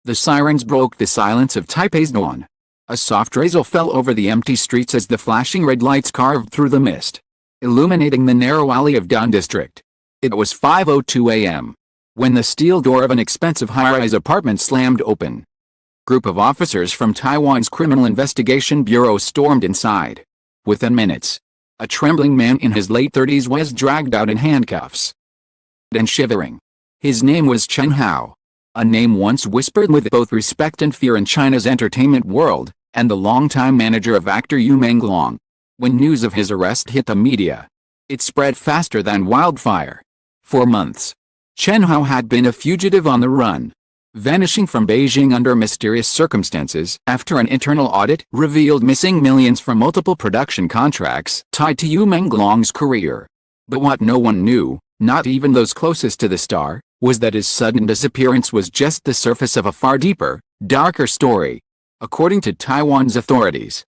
The sirens broke the silence of Taipei's dawn. A soft drizzle fell over the empty streets as the flashing red lights carved through the mist, illuminating the narrow alley of Dan District. It was 5:02 a.m. when the steel door of an expensive high-rise apartment slammed open. Group of officers from Taiwan's Criminal Investigation Bureau stormed inside. Within minutes, a trembling man in his late 30s was dragged out in handcuffs and shivering. His name was Chen Hao, a name once whispered with both respect and fear in China's entertainment world, and the longtime manager of actor Menglong. When news of his arrest hit the media, it spread faster than wildfire. For months, Chen Hao had been a fugitive on the run, vanishing from Beijing under mysterious circumstances after an internal audit revealed missing millions from multiple production contracts tied to Menglong's career. But what no one knew, not even those closest to the star, was that his sudden disappearance was just the surface of a far deeper, darker story. According to Taiwan's authorities,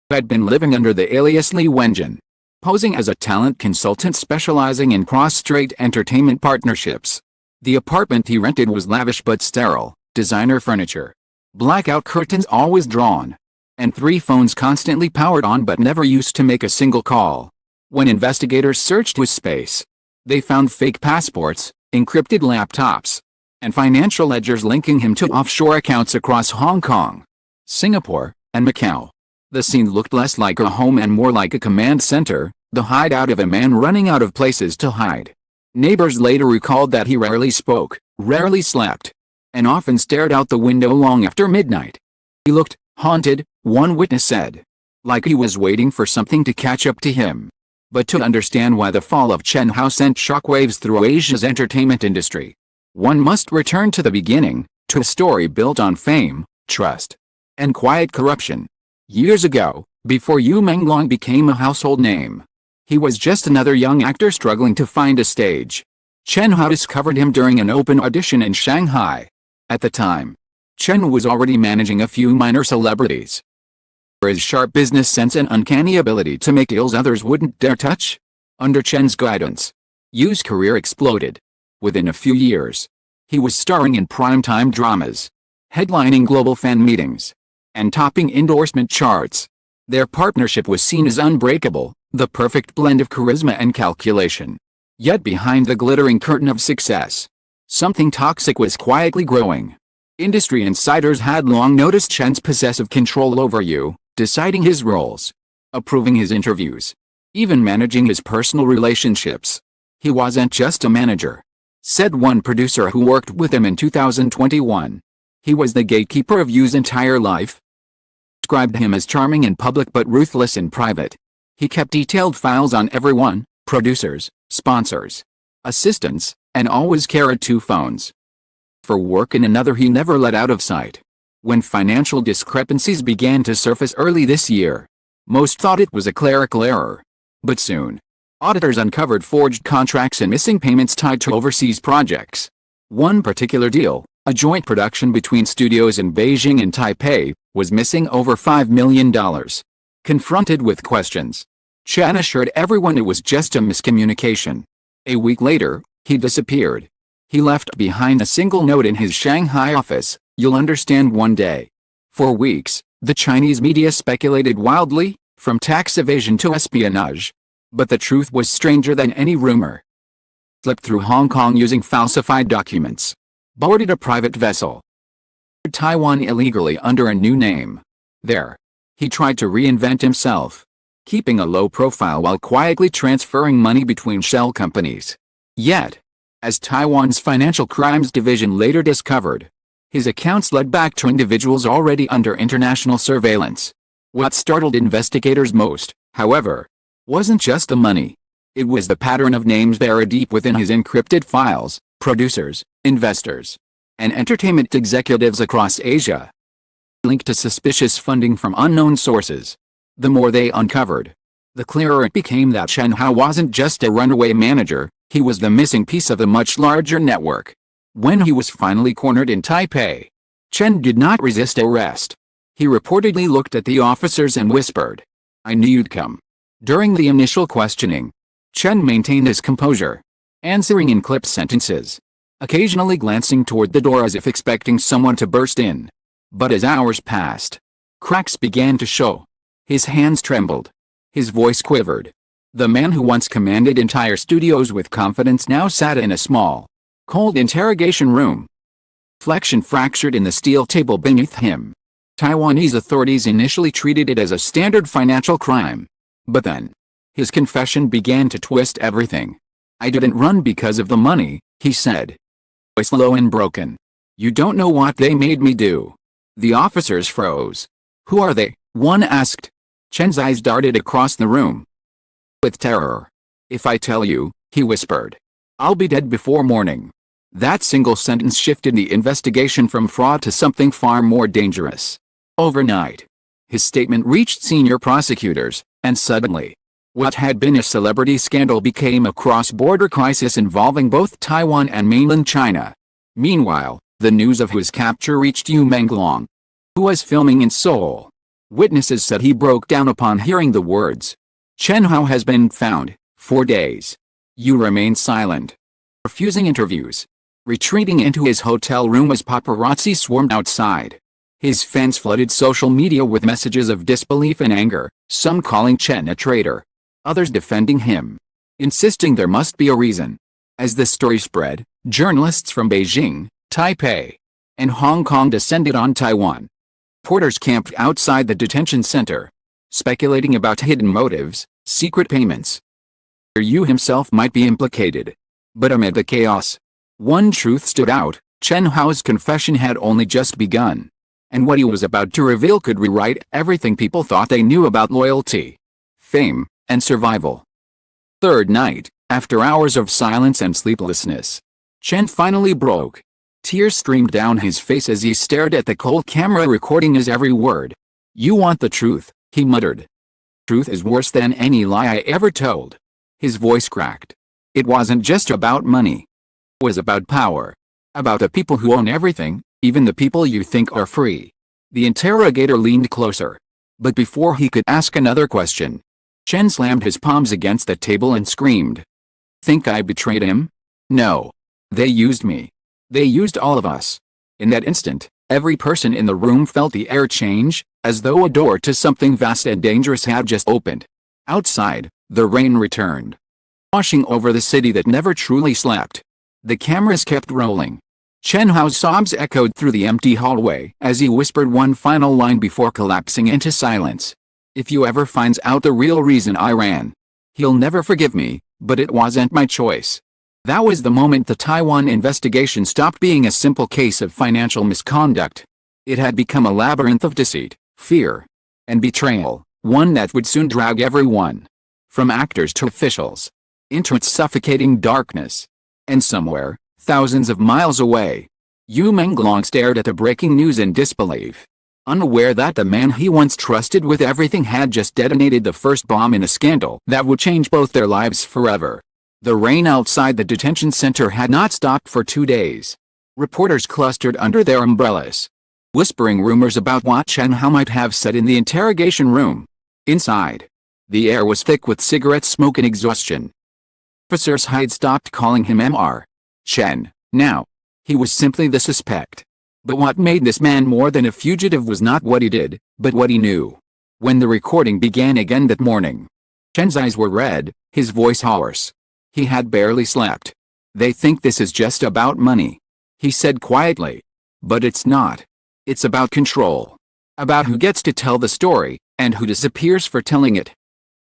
he had been living under the alias Li Wenjin, posing as a talent consultant specializing in cross-strait entertainment partnerships. The apartment he rented was lavish but sterile, designer furniture, blackout curtains always drawn, and 3 phones constantly powered on but never used to make a single call. When investigators searched his space, they found fake passports, encrypted laptops, and financial ledgers linking him to offshore accounts across Hong Kong, Singapore, and Macau. The scene looked less like a home and more like a command center, the hideout of a man running out of places to hide. Neighbors later recalled that he rarely spoke, rarely slept, and often stared out the window long after midnight. He looked haunted, one witness said, like he was waiting for something to catch up to him. But to understand why the fall of Chen Hao sent shockwaves through Asia's entertainment industry, one must return to the beginning, to a story built on fame, trust, and quiet corruption. Years ago, before Menglong became a household name, he was just another young actor struggling to find a stage. Chen Hao discovered him during an open audition in Shanghai. At the time, Chen was already managing a few minor celebrities. For his sharp business sense and uncanny ability to make deals others wouldn't dare touch, under Chen's guidance, Yu's career exploded. Within a few years, he was starring in primetime dramas, headlining global fan meetings, and topping endorsement charts. Their partnership was seen as unbreakable, the perfect blend of charisma and calculation. Yet behind the glittering curtain of success, something toxic was quietly growing. Industry insiders had long noticed Chen's possessive control over Yu, deciding his roles, approving his interviews, even managing his personal relationships. He wasn't just a manager, said one producer who worked with him in 2021. He was the gatekeeper of Yu's entire life. Described him as charming in public but ruthless in private. He kept detailed files on everyone, producers, sponsors, assistants, and always carried 2 phones. For work in another he never let out of sight. When financial discrepancies began to surface early this year, most thought it was a clerical error. But soon, auditors uncovered forged contracts and missing payments tied to overseas projects. One particular deal, a joint production between studios in Beijing and Taipei, was missing over $5 million. Confronted with questions, Chen assured everyone it was just a miscommunication. A week later, he disappeared. He left behind a single note in his Shanghai office, "You'll understand one day." For weeks, the Chinese media speculated wildly, from tax evasion to espionage. But the truth was stranger than any rumor. Slipped through Hong Kong using falsified documents. Boarded a private vessel. Taiwan illegally under a new name. There, he tried to reinvent himself, keeping a low profile while quietly transferring money between shell companies. Yet, as Taiwan's Financial Crimes Division later discovered, his accounts led back to individuals already under international surveillance. What startled investigators most, however, wasn't just the money. It was the pattern of names buried deep within his encrypted files: producers, investors, and entertainment executives across Asia, linked to suspicious funding from unknown sources. The more they uncovered, the clearer it became that Chen Hao wasn't just a runaway manager, he was the missing piece of a much larger network. When he was finally cornered in Taipei, Chen did not resist arrest. He reportedly looked at the officers and whispered, "I knew you'd come." During the initial questioning, Chen maintained his composure, answering in clipped sentences, occasionally glancing toward the door as if expecting someone to burst in. But as hours passed, cracks began to show. His hands trembled. His voice quivered. The man who once commanded entire studios with confidence now sat in a small, cold interrogation room. Flexion fractured in the steel table beneath him. Taiwanese authorities initially treated it as a standard financial crime. But then, his confession began to twist everything. "I didn't run because of the money," he said. Voice low and broken. "You don't know what they made me do." The officers froze. "Who are they?" one asked. Chen's eyes darted across the room with terror. "If I tell you," he whispered, "I'll be dead before morning." That single sentence shifted the investigation from fraud to something far more dangerous. Overnight, his statement reached senior prosecutors, and suddenly, what had been a celebrity scandal became a cross-border crisis involving both Taiwan and mainland China. Meanwhile, the news of his capture reached Menglong, who was filming in Seoul. Witnesses said he broke down upon hearing the words, "Chen Hao has been found." 4 days. Yu remained silent, refusing interviews, retreating into his hotel room as paparazzi swarmed outside. His fans flooded social media with messages of disbelief and anger, some calling Chen a traitor, others defending him, insisting there must be a reason. As the story spread, journalists from Beijing, Taipei, and Hong Kong descended on Taiwan. Reporters camped outside the detention center, speculating about hidden motives, secret payments. Yu himself might be implicated. But amid the chaos, one truth stood out: Chen Hao's confession had only just begun. And what he was about to reveal could rewrite everything people thought they knew about loyalty, fame, and survival. Third night, after hours of silence and sleeplessness, Chen finally broke. Tears streamed down his face as he stared at the cold camera recording his every word. "You want the truth," he muttered. "Truth is worse than any lie I ever told." His voice cracked. It wasn't just about money. It was about power. About the people who own everything, even the people you think are free. The interrogator leaned closer. But before he could ask another question, Chen slammed his palms against the table and screamed. "Think I betrayed him? No. They used me. They used all of us." In that instant, every person in the room felt the air change, as though a door to something vast and dangerous had just opened. Outside, the rain returned, washing over the city that never truly slept. The cameras kept rolling. Chen Hao's sobs echoed through the empty hallway as he whispered one final line before collapsing into silence. "If you ever finds out the real reason I ran, he'll never forgive me, but it wasn't my choice." That was the moment the Taiwan investigation stopped being a simple case of financial misconduct. It had become a labyrinth of deceit, fear, and betrayal, one that would soon drag everyone, from actors to officials, into its suffocating darkness. And somewhere, thousands of miles away, Yu Menglong stared at the breaking news in disbelief, unaware that the man he once trusted with everything had just detonated the first bomb in a scandal that would change both their lives forever. The rain outside the detention center had not stopped for 2 days. Reporters clustered under their umbrellas, whispering rumors about what Chen Hao might have said in the interrogation room. Inside, the air was thick with cigarette smoke and exhaustion. Officers had stopped calling him Mr. Chen. Now, he was simply the suspect. But what made this man more than a fugitive was not what he did, but what he knew. When the recording began again that morning, Chen's eyes were red, his voice hoarse. He had barely slept. "They think this is just about money," he said quietly. "But it's not. It's about control. About who gets to tell the story, and who disappears for telling it."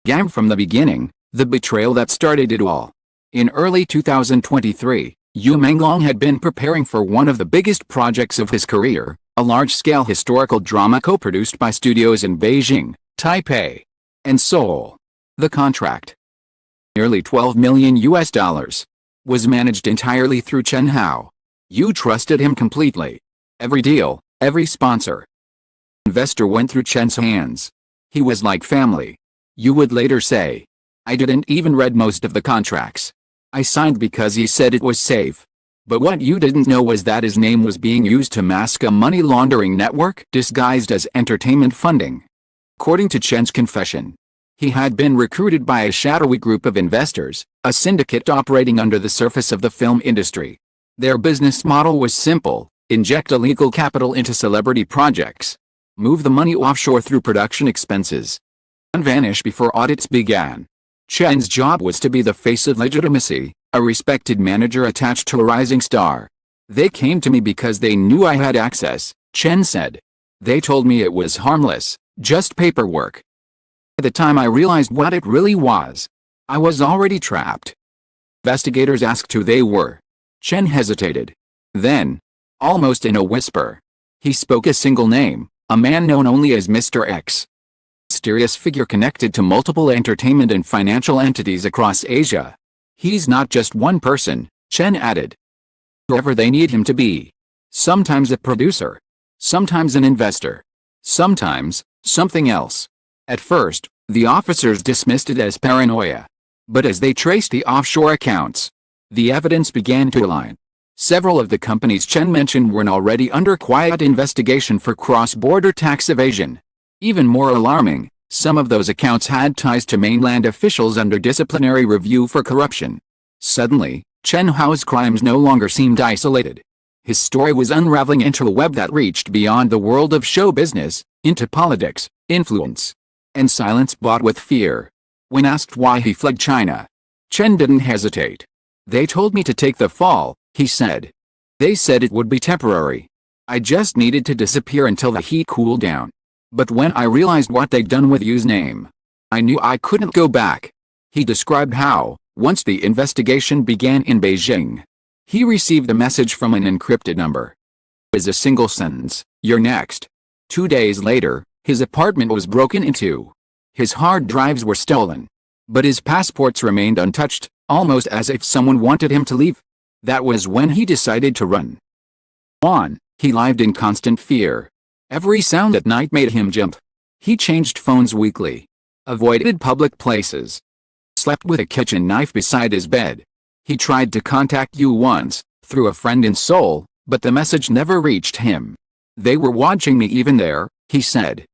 Game from the beginning, the betrayal that started it all. In early 2023, Yu Menglong had been preparing for one of the biggest projects of his career, a large-scale historical drama co-produced by studios in Beijing, Taipei, and Seoul. The contract, nearly $12 million, was managed entirely through Chen Hao. Yu trusted him completely. Every deal, every sponsor, investor went through Chen's hands. He was like family. Yu would later say, "I didn't even read most of the contracts. I signed because he said it was safe." But what Yu didn't know was that his name was being used to mask a money laundering network disguised as entertainment funding. According to Chen's confession, he had been recruited by a shadowy group of investors, a syndicate operating under the surface of the film industry. Their business model was simple: inject illegal capital into celebrity projects, move the money offshore through production expenses, and vanish before audits began. Chen's job was to be the face of legitimacy, a respected manager attached to a rising star. They came to me because they knew I had access, Chen said. They told me it was harmless, just paperwork. By the time I realized what it really was, I was already trapped. Investigators asked who they were. Chen hesitated. Then, almost in a whisper, he spoke a single name, a man known only as Mr. X. Mysterious figure connected to multiple entertainment and financial entities across Asia. He's not just one person, Chen added. Whoever they need him to be. Sometimes a producer. Sometimes an investor. Sometimes something else. At first, the officers dismissed it as paranoia. But as they traced the offshore accounts, the evidence began to align. Several of the companies Chen mentioned were already under quiet investigation for cross-border tax evasion. Even more alarming, some of those accounts had ties to mainland officials under disciplinary review for corruption. Suddenly, Chen Hao's crimes no longer seemed isolated. His story was unraveling into a web that reached beyond the world of show business, into politics, influence, and silence bought with fear. When asked why he fled China, Chen didn't hesitate. They told me to take the fall, he said. They said it would be temporary. I just needed to disappear until the heat cooled down. But when I realized what they'd done with Yu's name, I knew I couldn't go back. He described how, once the investigation began in Beijing, he received a message from an encrypted number. It was a single sentence: "You're next." 2 days later, his apartment was broken into. His hard drives were stolen. But his passports remained untouched, almost as if someone wanted him to leave. That was when he decided to run. He lived in constant fear. Every sound at night made him jump. He changed phones weekly. Avoided public places. Slept with a kitchen knife beside his bed. He tried to contact Yu once, through a friend in Seoul, but the message never reached him. They were watching me even there, he said.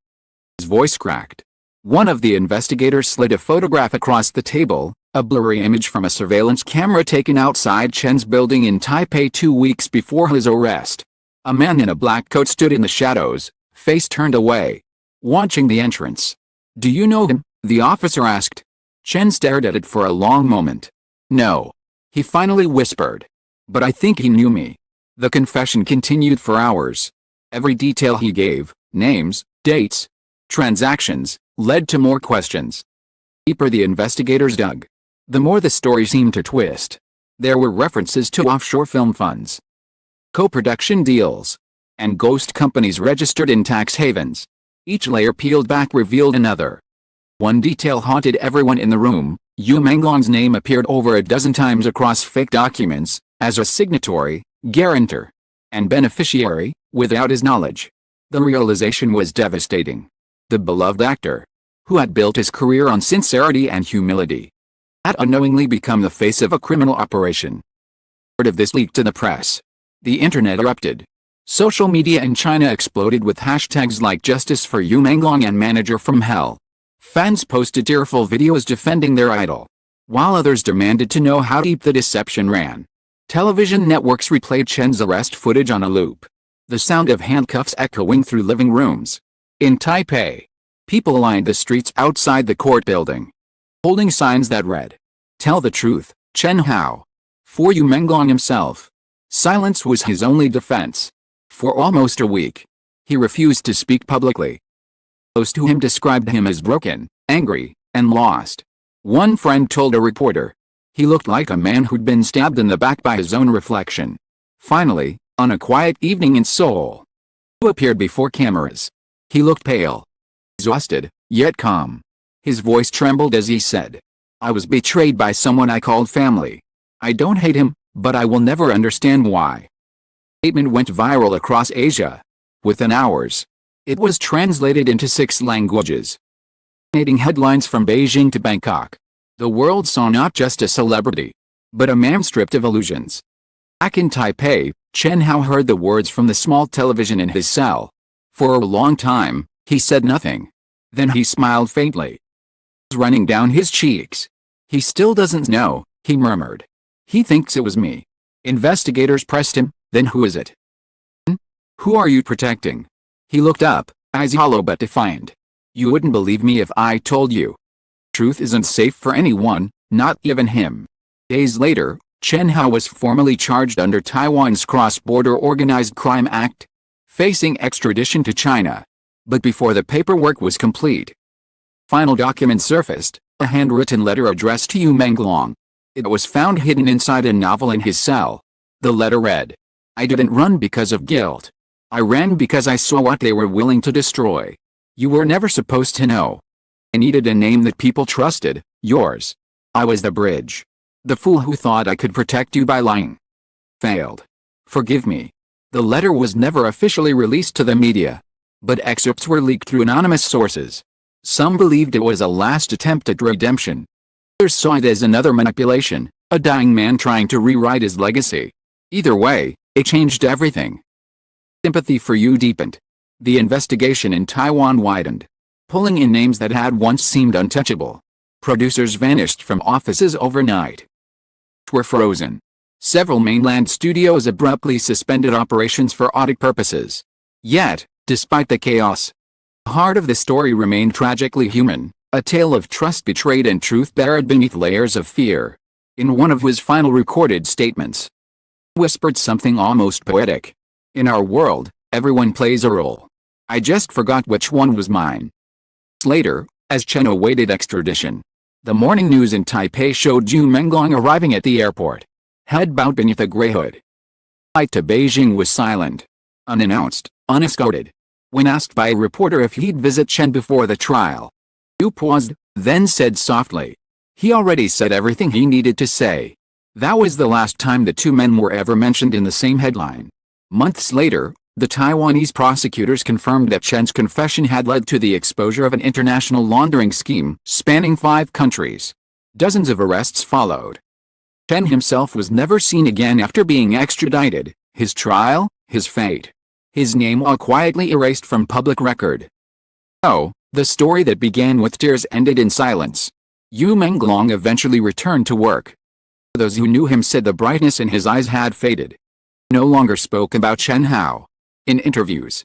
His voice cracked. One of the investigators slid a photograph across the table, a blurry image from a surveillance camera taken outside Chen's building in Taipei 2 weeks before his arrest. A man in a black coat stood in the shadows, face turned away, watching the entrance. "Do you know him?" the officer asked. Chen stared at it for a long moment. "No," he finally whispered. "But I think he knew me." The confession continued for hours. Every detail he gave, names, dates, transactions, led to more questions. The deeper the investigators dug, the more the story seemed to twist. There were references to offshore film funds, co-production deals, and ghost companies registered in tax havens. Each layer peeled back revealed another. One detail haunted everyone in the room: Yu Menglong's name appeared over a dozen times across fake documents, as a signatory, guarantor, and beneficiary, without his knowledge. The realization was devastating. The beloved actor, who had built his career on sincerity and humility, had unknowingly become the face of a criminal operation. Word of this leaked to the press. The internet erupted. Social media in China exploded with hashtags like "Justice for Yu Menglong" and "Manager from Hell." Fans posted tearful videos defending their idol, while others demanded to know how deep the deception ran. Television networks replayed Chen's arrest footage on a loop, the sound of handcuffs echoing through living rooms. In Taipei, people lined the streets outside the court building, holding signs that read, "Tell the truth, Chen Hao." For Yu Menglong himself, silence was his only defense. For almost a week, he refused to speak publicly. Those to him described him as broken, angry, and lost. One friend told a reporter, he looked like a man who'd been stabbed in the back by his own reflection. Finally, on a quiet evening in Seoul, Yu appeared before cameras. He looked pale, exhausted, yet calm. His voice trembled as he said, "I was betrayed by someone I called family. I don't hate him, but I will never understand why." The statement went viral across Asia. Within hours, it was translated into 6 languages, dominating headlines from Beijing to Bangkok. The world saw not just a celebrity, but a man stripped of illusions. Back in Taipei, Chen Hao heard the words from the small television in his cell. For a long time, he said nothing. Then he smiled faintly, running down his cheeks. "He still doesn't know," he murmured. "He thinks it was me. Investigators pressed him. Then who is it? Who are you protecting? He looked up, eyes hollow but defiant. You wouldn't believe me if I told you. Truth isn't safe for anyone, not even him. Days later, Chen Hao was formally charged under Taiwan's Cross-Border Organized Crime Act, facing extradition to China. But before the paperwork was complete, final documents surfaced, a handwritten letter addressed to Menglong. It was found hidden inside a novel in his cell. The letter read, "I didn't run because of guilt. I ran because I saw what they were willing to destroy. You were never supposed to know. I needed a name that people trusted, yours. I was the bridge. The fool who thought I could protect you by lying. Failed. Forgive me." The letter was never officially released to the media, but excerpts were leaked through anonymous sources. Some believed it was a last attempt at redemption. Others saw it as another manipulation, a dying man trying to rewrite his legacy. Either way, it changed everything. Sympathy for you deepened. The investigation in Taiwan widened, pulling in names that had once seemed untouchable. Producers vanished from offices overnight. Were frozen. Several mainland studios abruptly suspended operations for audit purposes. Yet, despite the chaos, the heart of the story remained tragically human, a tale of trust betrayed and truth buried beneath layers of fear. In one of his final recorded statements, he whispered something almost poetic. "In our world, everyone plays a role. I just forgot which one was mine." Later, as Chen awaited extradition, the morning news in Taipei showed Menglong arriving at the airport, head bowed beneath a gray hood. Flight to Beijing was silent, unannounced, unescorted. When asked by a reporter if he'd visit Chen before the trial, Yu paused, then said softly, "He already said everything he needed to say." That was the last time the two men were ever mentioned in the same headline. Months later, the Taiwanese prosecutors confirmed that Chen's confession had led to the exposure of an international laundering scheme spanning 5 countries. Dozens of arrests followed. Chen himself was never seen again after being extradited. His trial, his fate, his name all quietly erased from public record. Oh, the story that began with tears ended in silence. Menglong eventually returned to work. Those who knew him said the brightness in his eyes had faded. He no longer spoke about Chen Hao. In interviews,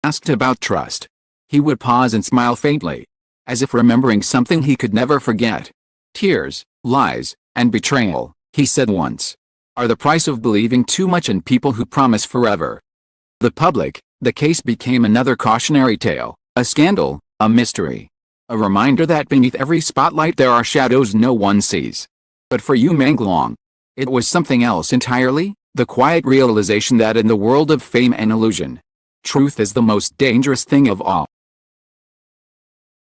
asked about trust, he would pause and smile faintly, as if remembering something he could never forget. "Tears, lies, and betrayal," he said once, "are the price of believing too much in people who promise forever." The public, the case became another cautionary tale, a scandal, a mystery. A reminder that beneath every spotlight there are shadows no one sees. But for Menglong, it was something else entirely. The quiet realization that in the world of fame and illusion, truth is the most dangerous thing of all.